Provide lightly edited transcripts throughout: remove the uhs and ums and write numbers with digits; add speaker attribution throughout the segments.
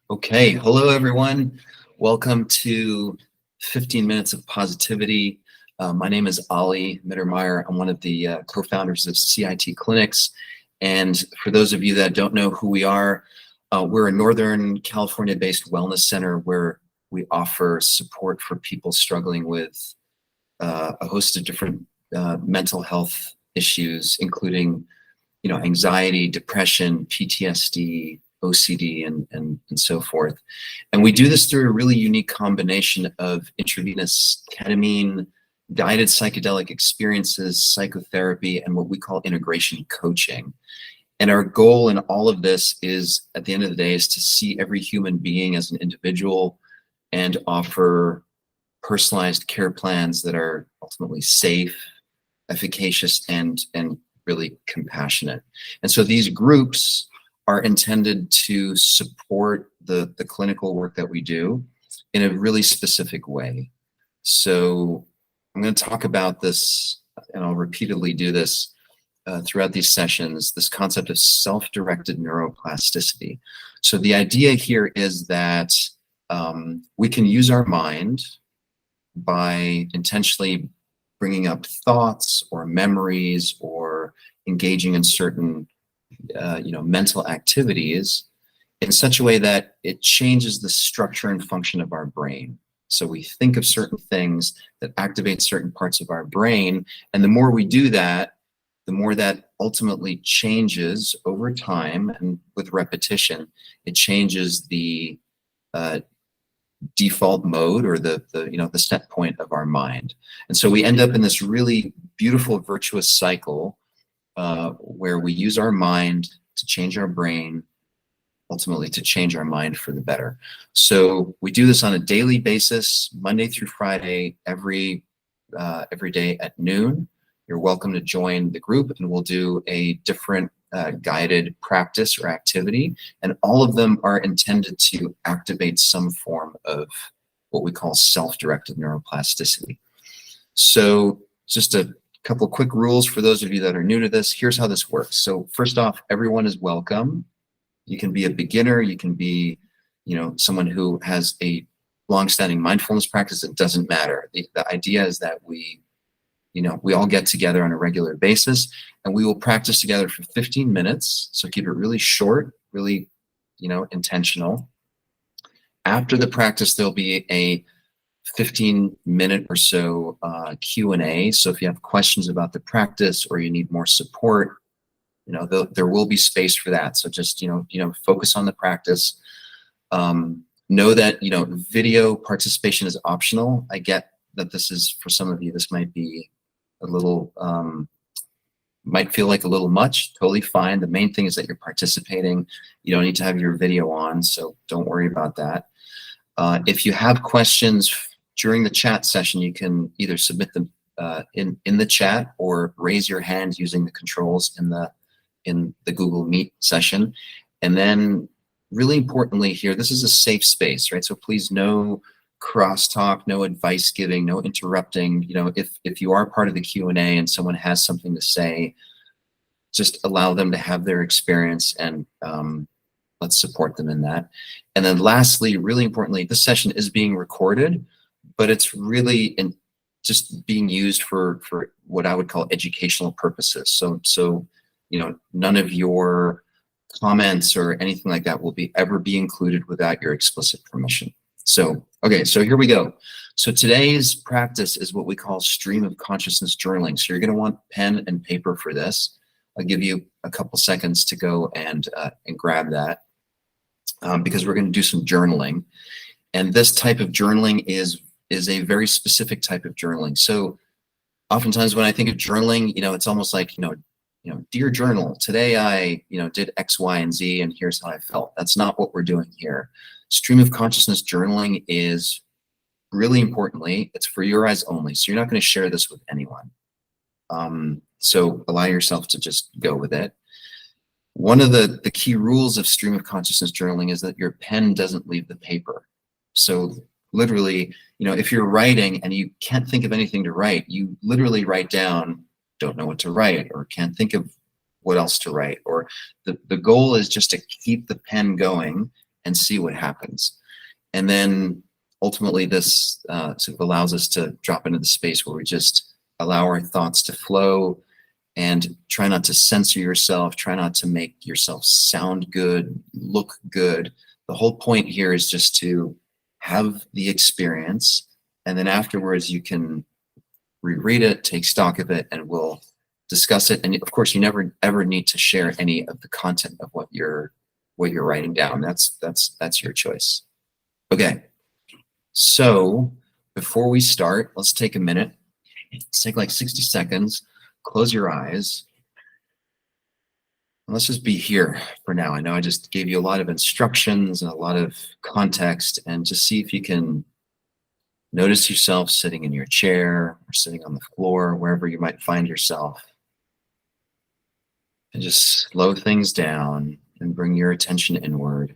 Speaker 1: Okay, hello everyone. Welcome to 15 Minutes of Positivity. My name is Ali Mittermeier. I'm one of the co-founders of CIT Clinics. And for those of you that don't know who we are, we're a Northern California-based wellness center where we offer support for people struggling with a host of different mental health issues, including anxiety, depression, PTSD, OCD, and so forth. And we do this through a really unique combination of intravenous ketamine, guided psychedelic experiences, psychotherapy, and what we call integration coaching. And our goal in all of this is, at the end of the day, is to see every human being as an individual and offer personalized care plans that are ultimately safe, efficacious, and really compassionate. And so these groups are intended to support the clinical work that we do in a really specific way. So I'm going to talk about this, and I'll repeatedly do this throughout these sessions, this concept of self-directed neuroplasticity. So the idea here is that we can use our mind by intentionally bringing up thoughts or memories or engaging in certain mental activities in such a way that it changes the structure and function of our brain. So we think of certain things that activate certain parts of our brain, and the more we do that, the more that ultimately changes over time, and with repetition, it changes the default mode, or the set point of our mind. And so we end up in this really beautiful virtuous cycle where we use our mind to change our brain, ultimately to change our mind for the better. So we do this on a daily basis, Monday through Friday, every day at noon. You're welcome to join the group, and we'll do a different guided practice or activity, and all of them are intended to activate some form of what we call self-directed neuroplasticity. So just a couple quick rules for those of you that are new to this. Here's how this works. So first off, everyone is welcome. You can be a beginner, you can be someone who has a long-standing mindfulness practice. It doesn't matter. The idea is that we all get together on a regular basis, and we will practice together for 15 minutes. So keep it really short, really, intentional. After the practice, there'll be a 15-minute or so Q&A. So if you have questions about the practice or you need more support, there will be space for that. So just, focus on the practice. Know that, video participation is optional. I get that this is, for some of you, this might be a little, might feel like a little much. Totally fine. The main thing is that you're participating. You don't need to have your video on, so don't worry about that. If you have questions during the chat session, you can either submit them in the chat or raise your hand using the controls in the Google Meet session. And then, really importantly here, this is a safe space, right? So please, no crosstalk, no advice giving, no interrupting. If you are part of the Q&A and someone has something to say, just allow them to have their experience, and let's support them in that. And then lastly, really importantly, this session is being recorded, but it's really just being used for what I would call educational purposes. So none of your comments or anything like that will ever be included without your explicit permission. So, okay, so here we go. So today's practice is what we call stream of consciousness journaling. So you're going to want pen and paper for this. I'll give you a couple seconds to go and grab that because we're going to do some journaling. And this type of journaling is a very specific type of journaling. So oftentimes when I think of journaling, it's almost like, dear journal, today I, did X, Y, and Z, and here's how I felt. That's not what we're doing here. Stream of consciousness journaling is, really importantly, it's for your eyes only. So you're not going to share this with anyone. So allow yourself to just go with it. One of the key rules of stream of consciousness journaling is that your pen doesn't leave the paper. So literally, if you're writing and you can't think of anything to write, you literally write down, don't know what to write, or can't think of what else to write. Or the goal is just to keep the pen going and see what happens. And then ultimately this sort of allows us to drop into the space where we just allow our thoughts to flow and try not to censor yourself, try not to make yourself sound good, look good. The whole point here is just to have the experience, and then afterwards you can reread it, take stock of it, and we'll discuss it. And of course, you never ever need to share any of the content of what you're writing down. That's your choice. Okay, so before we start, let's take a minute. Let's take like 60 seconds. Close your eyes. And let's just be here for now. I know I just gave you a lot of instructions and a lot of context, and just see if you can notice yourself sitting in your chair or sitting on the floor, wherever you might find yourself. And just slow things down and bring your attention inward.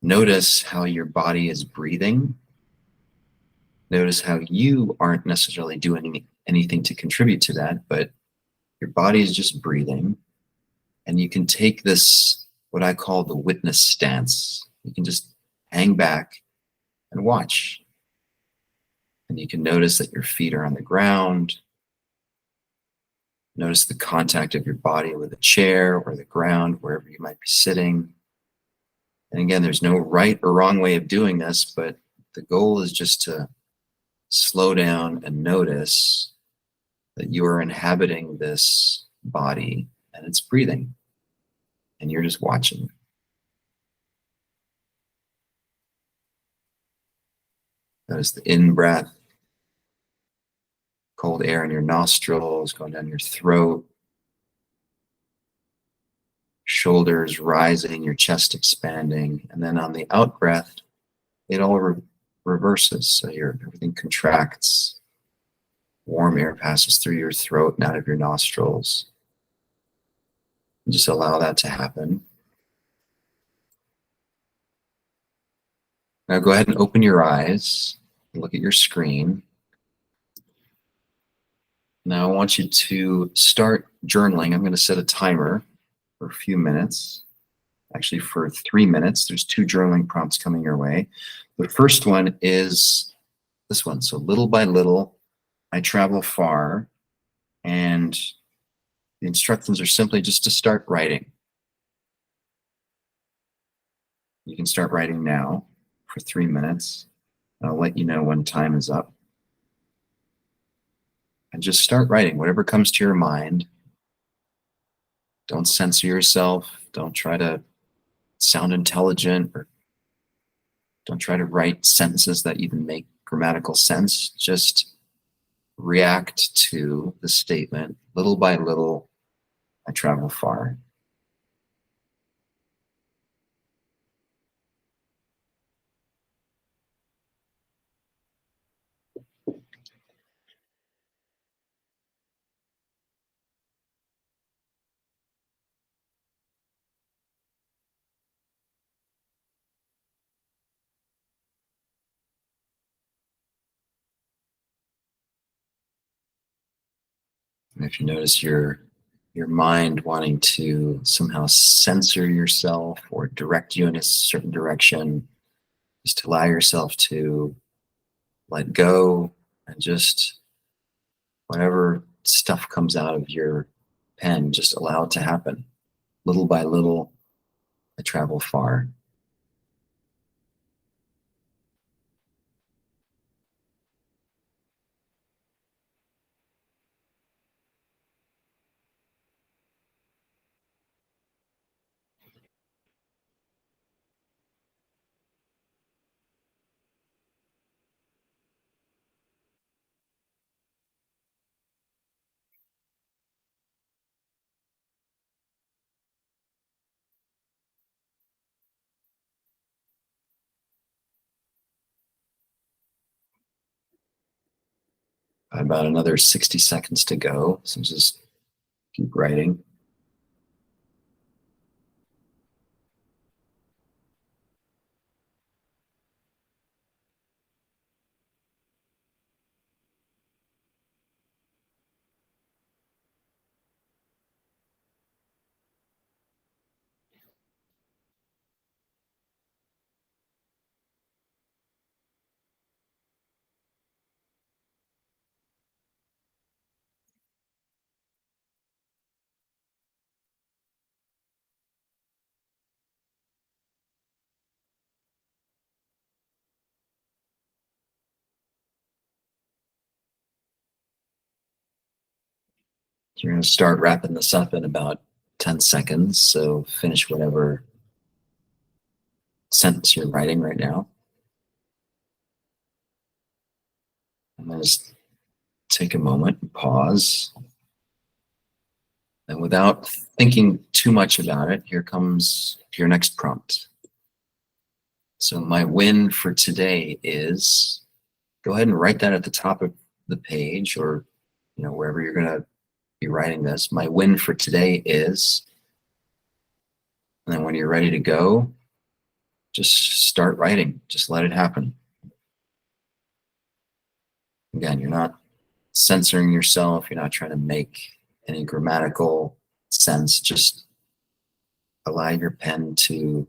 Speaker 1: Notice how your body is breathing. Notice how you aren't necessarily doing anything to contribute to that, but your body is just breathing. And you can take this, what I call the witness stance. You can just hang back and watch. And you can notice that your feet are on the ground. Notice the contact of your body with the chair or the ground, wherever you might be sitting. And again, there's no right or wrong way of doing this, but the goal is just to slow down and notice that you are inhabiting this body and it's breathing, and you're just watching. Notice the in-breath, cold air in your nostrils, going down your throat, shoulders rising, your chest expanding, and then on the out-breath, it all reverses. So everything contracts. Warm air passes through your throat and out of your nostrils. And just allow that to happen. Now go ahead and open your eyes and look at your screen. Now I want you to start journaling. I'm going to set a timer for a few minutes, actually for 3 minutes. There's 2 journaling prompts coming your way. The first one is this one. So little by little, I travel far, and the instructions are simply just to start writing. You can start writing now for 3 minutes. I'll let you know when time is up. And just start writing whatever comes to your mind. Don't censor yourself. Don't try to sound intelligent, or don't try to write sentences that even make grammatical sense. Just react to the statement. Little by little, I travel far. And if you notice your mind wanting to somehow censor yourself or direct you in a certain direction, just allow yourself to let go, and just whatever stuff comes out of your pen, just allow it to happen. Little by little, I travel far. About another 60 seconds to go, so just keep writing. You're going to start wrapping this up in about 10 seconds. So finish whatever sentence you're writing right now. And then just take a moment and pause. And without thinking too much about it, here comes your next prompt. So my win for today is, go ahead and write that at the top of the page, or wherever you're going to be writing this. My win for today is, and then when you're ready to go, just start writing. Just let it happen. Again, you're not censoring yourself. You're not trying to make any grammatical sense. Just allow your pen to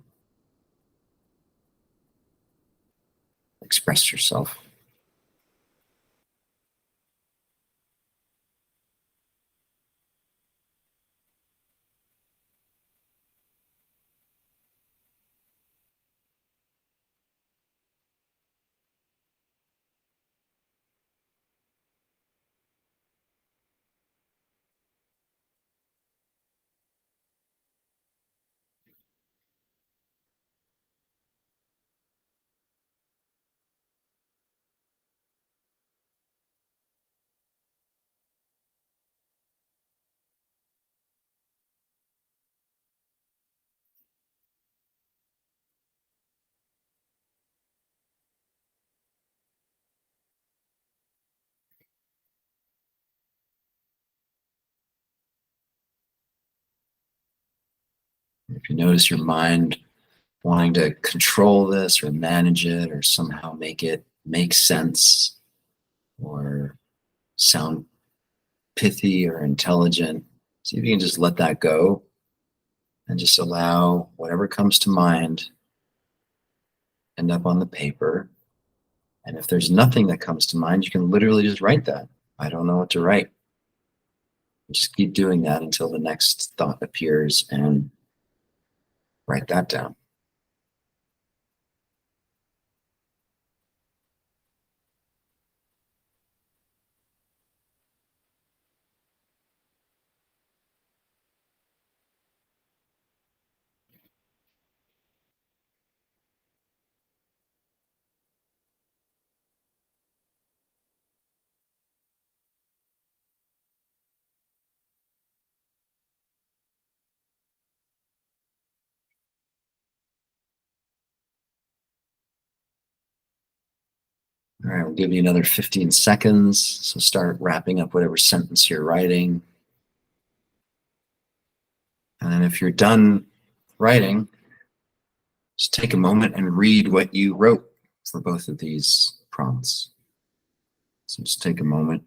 Speaker 1: express yourself. If you notice your mind wanting to control this or manage it or somehow make it make sense or sound pithy or intelligent, see if you can just let that go and just allow whatever comes to mind end up on the paper. And if there's nothing that comes to mind, you can literally just write that. I don't know what to write. Just keep doing that until the next thought appears and write that down. All right, we'll give you another 15 seconds. So start wrapping up whatever sentence you're writing. And then if you're done writing, just take a moment and read what you wrote for both of these prompts. So just take a moment,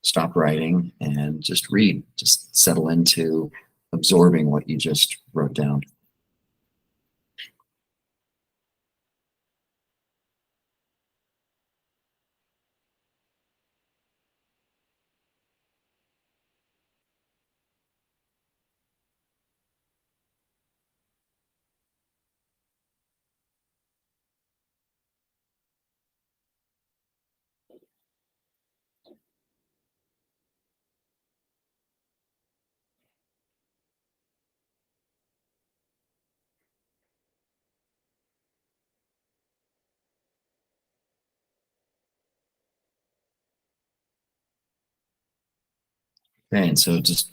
Speaker 1: stop writing, and just read. Just settle into absorbing what you just wrote down. Okay, and so just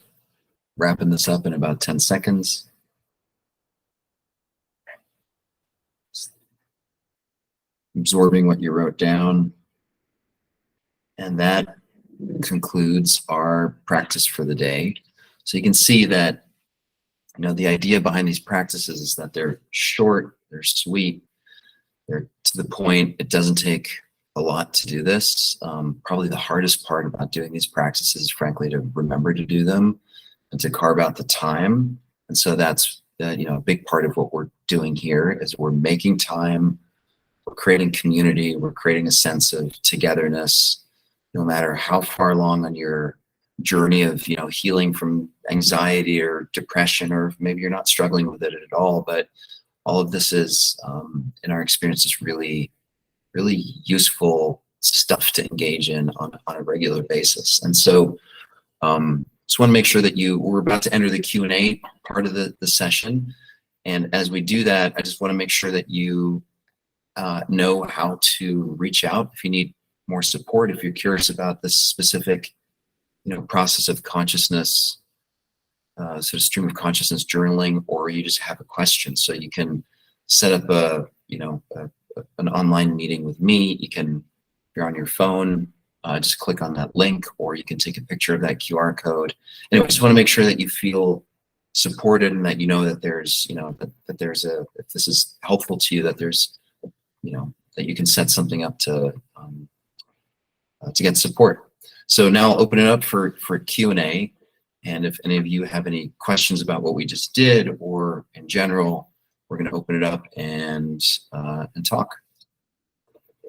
Speaker 1: wrapping this up in about 10 seconds. Absorbing what you wrote down. And that concludes our practice for the day. So you can see that, the idea behind these practices is that they're short, they're sweet, they're to the point. It doesn't take a lot to do this. Probably the hardest part about doing these practices, frankly, to remember to do them and to carve out the time. And so that's a big part of what we're doing here is we're making time, we're creating community, we're creating a sense of togetherness, no matter how far along on your journey of healing from anxiety or depression, or maybe you're not struggling with it at all. But all of this is, in our experience, is really, really useful stuff to engage in on a regular basis. And so Just want to make sure that we're about to enter the Q&A part of the session. And as we do that, I just want to make sure that you know how to reach out if you need more support, if you're curious about this specific, process of consciousness, sort of stream of consciousness journaling, or you just have a question. So you can set up an online meeting with me. You can, if you're on your phone, just click on that link, or you can take a picture of that QR code. And I just want to make sure that you feel supported and that you know that there's, that there's if this is helpful to you, that there's, that you can set something up to get support. So now I'll open it up for Q&A. And if any of you have any questions about what we just did or in general, we're going to open it up and talk.